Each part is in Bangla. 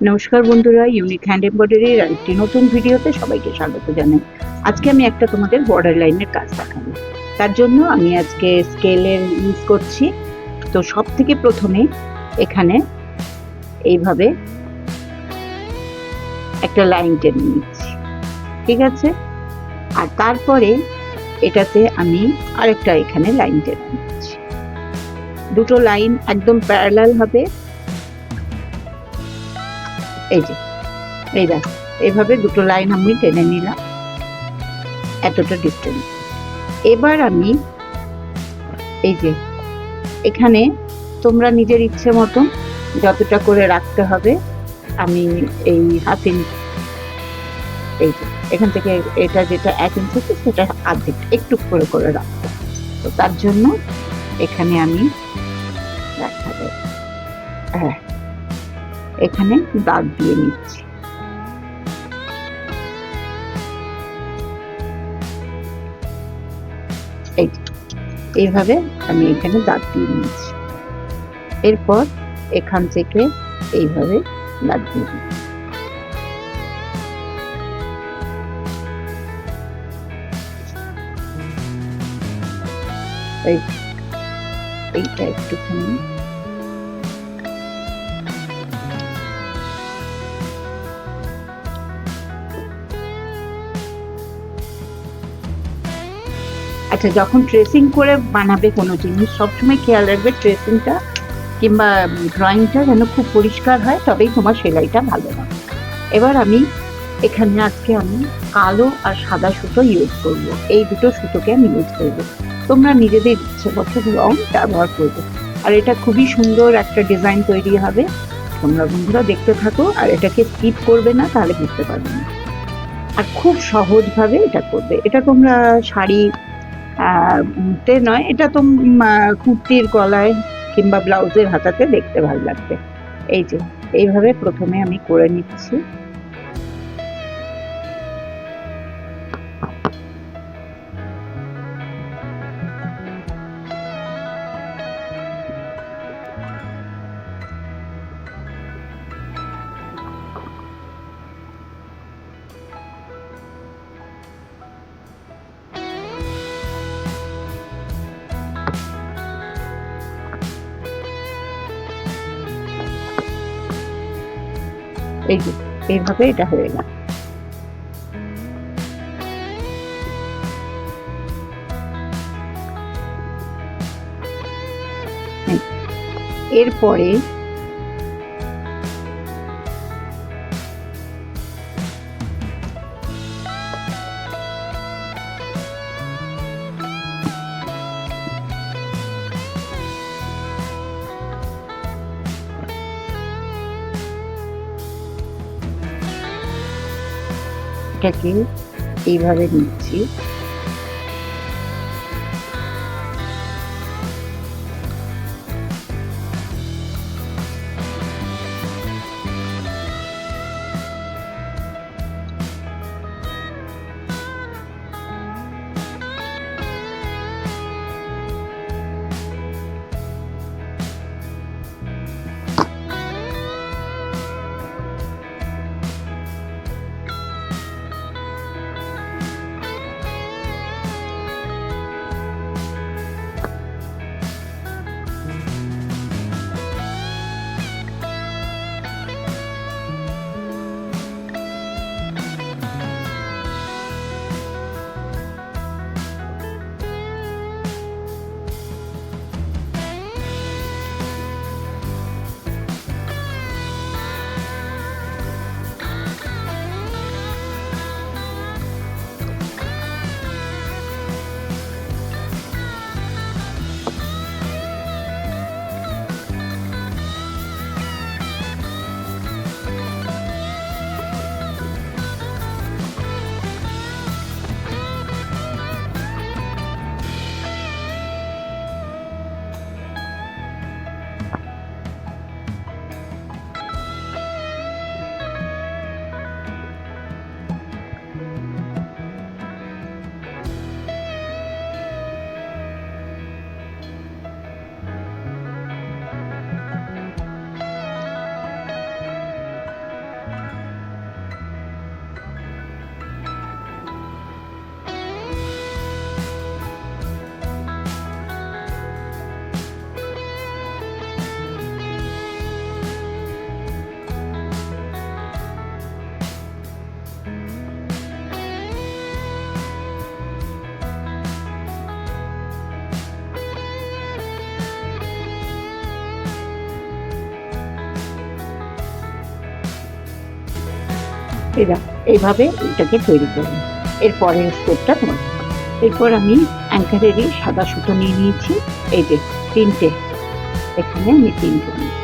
নমস্কার বন্ধুরা, ইউনিক হ্যান্ড এমব্রয়ডারির আরেকটি নতুন ভিডিওতে সবাইকে স্বাগত জানাই। আজকে আমি একটা তোমাদের বর্ডার লাইনের কাজ দেখাবো। তার জন্য আমি আজকে স্কেলের ইউজ করছি। তো সব থেকে প্রথমে এখানে এইভাবে একটা লাইন টেনে নিচ্ছি, ঠিক আছে। আর তারপরে এটাতে আমি আরেকটা এখানে লাইন টেনে নিচ্ছি। দুটো লাইন একদম প্যারালাল হবে। এই যে এই দেখো, এইভাবে দুটো লাইন আমি টেনে নিলাম এতটা ডিস্টেন্স। এবার আমি এই যে এখানে তোমরা নিজের ইচ্ছে মতন যতটা করে রাখতে হবে, আমি এই হাফ ইঞ্চ, এই যে এখান থেকে এটা যেটা 1 ইঞ্চ আছে সেটা অর্ধেক একটু করে করে রাখবো। তো তার জন্য এখানে আমি দেখাবো, হ্যাঁ, এখানে দাগ দিয়ে নিচ্ছি। এইভাবে আমি এখানে দাগ দিয়ে নিচ্ছি। এরপর এখান থেকে এইভাবে দাগ দিয়ে দিচ্ছি। এইটা একটুখানি আচ্ছা, যখন ট্রেসিং করে বানাবে কোনো জিনিস সবসময় খেয়াল রাখবে ট্রেসিংটা কিংবা ড্রয়িংটা যেন খুব পরিষ্কার হয়, তবেই তোমার সেলাইটা ভালো হবে। এবার আমি এখানে আজকে আমি কালো আর সাদা সুতো ইউজ করব। এই দুটো সুতোকে আমি ইউজ করব। তোমরা নিজেদের ইচ্ছে মতো রং ব্যবহার করবে। আর এটা খুবই সুন্দর একটা ডিজাইন তৈরি হবে। তোমরা বন্ধুরা দেখতে থাকো আর এটাকে স্কিপ করবে না, তাহলে বুঝতে পারবে না। আর খুব সহজভাবে এটা করবে। এটা তোমরা শাড়ি তে নয়, এটা তো কুর্তির গলায় কিংবা ব্লাউজের হাতাতে দেখতে ভালো লাগবে। এই যে এইভাবে প্রথমে আমি করে নিচ্ছি। এই যে এইভাবে এটা হয়ে গেল। এরপরে এটাকে এইভাবে নিচ্ছি। এরা এইভাবে এটাকে তৈরি করব। এরপরের স্টেপটা তোমার। এরপর আমি অ্যাঙ্কারেরই সাদা সুতো নিয়ে নিয়েছি, এই যে 3টে, এখানে আমি 3টে নিয়েছি।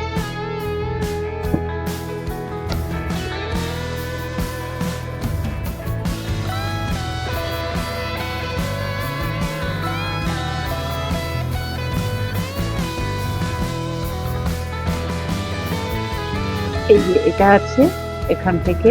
এই যে এটা আছে, এখান থেকে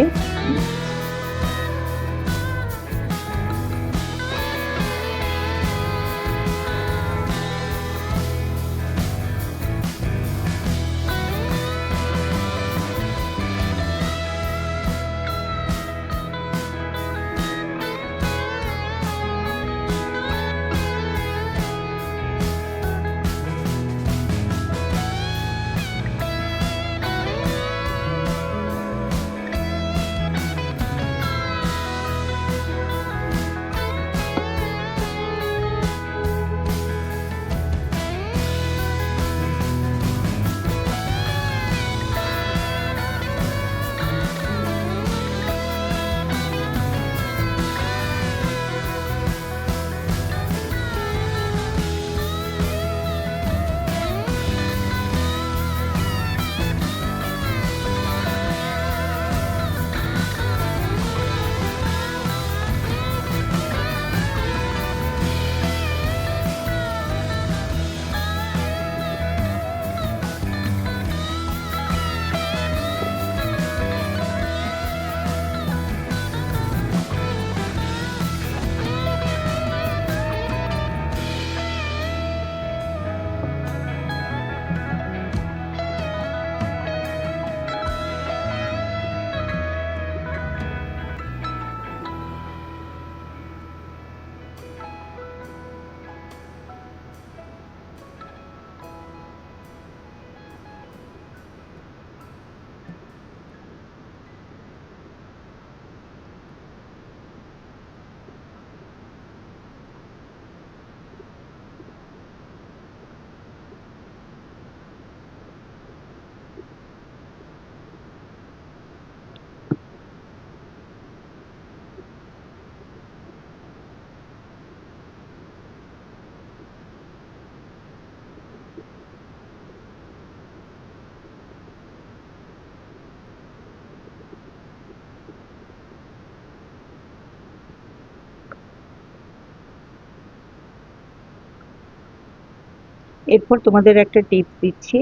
এরপর তোমাদের একটা টিপস দিচ্ছি,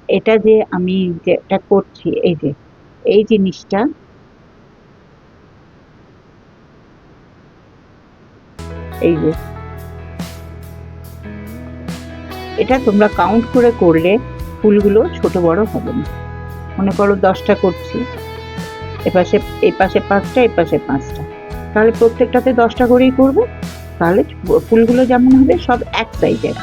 এটা যে আমি যেটা করছি, এই যে এই জিনিসটা, এই যে এটা তোমরা কাউন্ট করে করলে ফুলগুলো ছোট বড় হবে না। মনে করো 10টা করছি, এপাশে এই পাশে 5টা, এই পাশে 5টা, তাহলে প্রত্যেকটাতে 10টা করেই করবে, তাহলে ফুলগুলো যেমন হবে সব এক সাইজের।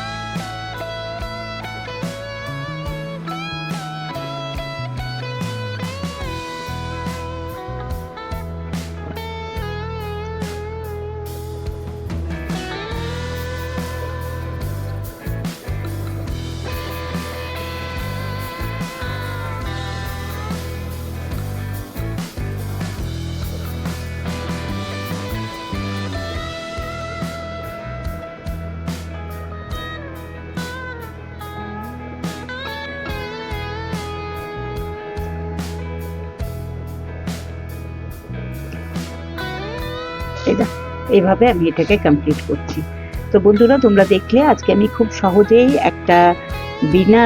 এইভাবে আমি এটাকে কমপ্লিট করছি। তো বন্ধুরা, তোমরা দেখলে আজকে আমি খুব সহজেই একটা বিনা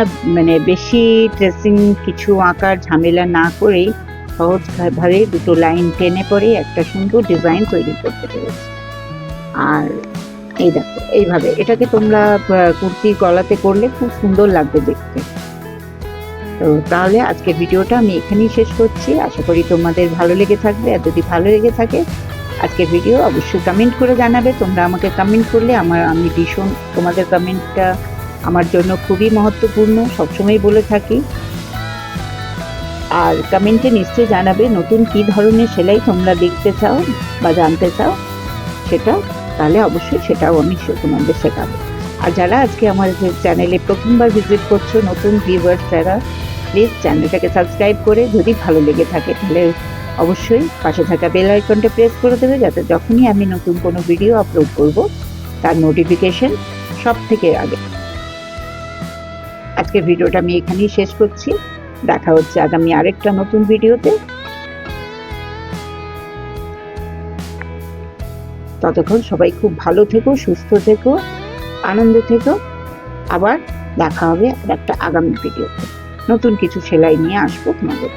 বেশি ট্রেসিং কিছু আঁকার ঝামেলা না করেই সহজভাবে দুটো লাইন টেনে পরে একটা সুন্দর ডিজাইন তৈরি করতে পেরেছি। আর এই দেখো, এইভাবে এটাকে তোমরা কুর্তির গলাতে করলে খুব সুন্দর লাগবে দেখতে। তো তাহলে আজকের ভিডিওটা আমি এখানেই শেষ করছি। আশা করি তোমাদের ভালো লেগে থাকবে। আর যদি ভালো লেগে থাকে আজকের ভিডিও, অবশ্যই কমেন্ট করে জানাবে। তোমরা আমাকে কমেন্ট করলে আমি ভীষণ, তোমাদের কমেন্টটা আমার জন্য খুবই মহত্বপূর্ণ, সবসময় বলে থাকি। আর কমেন্টে নিশ্চয়ই জানাবে নতুন কী ধরনের সেলাই তোমরা দেখতে চাও বা জানতে চাও সেটা, তাহলে অবশ্যই সেটাও আমি তোমাদের শেখাবো। আর যারা আজকে আমার চ্যানেলে প্রথমবার ভিজিট করছো, নতুন ভিউয়ার্স যারা, প্লিজ চ্যানেলটাকে সাবস্ক্রাইব করে, যদি ভালো লেগে থাকে তাহলে অবশ্যই পাশে থাকা বেল আইকনটা প্রেস করে দেবে, যাতে যখনই আমি নতুন কোনো ভিডিও আপলোড করব তার নোটিফিকেশন সব থেকে আগে। আজকের ভিডিওটা আমি এখানেই শেষ করছি। দেখা হচ্ছে আগামী আরেকটা নতুন ভিডিওতে। ততক্ষণ সবাই খুব ভালো থেকো, সুস্থ থেকো, আনন্দে থেকো। আবার দেখা হবে আর একটা আগামী ভিডিওতে। নতুন কিছু সেলাই নিয়ে আসবো তোমাদের।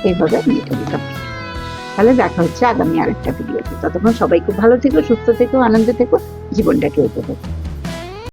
এইভাবে আমি এটা দিতাম। তাহলে দেখা হচ্ছে আগামী আরেকটা ভিডিওতে। ততক্ষণ সবাই খুব ভালো থেকো, সুস্থ থেকো, আনন্দে থেকো, জীবনটাকে উপভোগ করো।